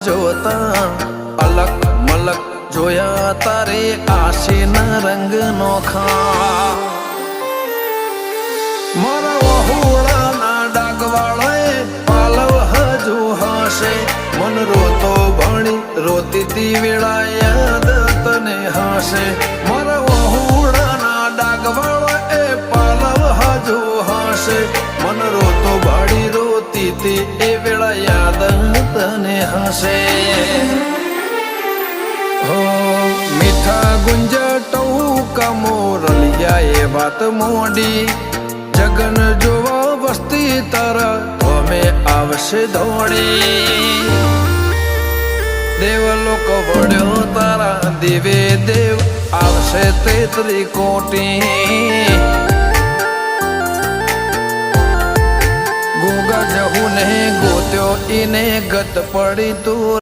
જોતા અલક મલક જોયા તારે આશીના રંગ નોખા મારા વહુડાના ડાગવાળાએ પાલવ હજુ હશે મન રોતો ભણી રોતી તી વેળા યાદ તને હશે મારા વહુડાના ડાગવાળાએ પાલવ હજુ હશે મન રોતો ભાડી રોતી તી એ વેળા યાદ તને હશે હો મીઠા ગુંજા ટહુકા મોરલિયા એ વાત મોડી જગન જોવા વસ્તી તારા અમે આવશે દોડી દેવલોક વળ્યો તારા દેવે દેવ આવશે તેત્રી કોટી ગોગા જહુ ને ગોત્યો ઈને ગત પડી તું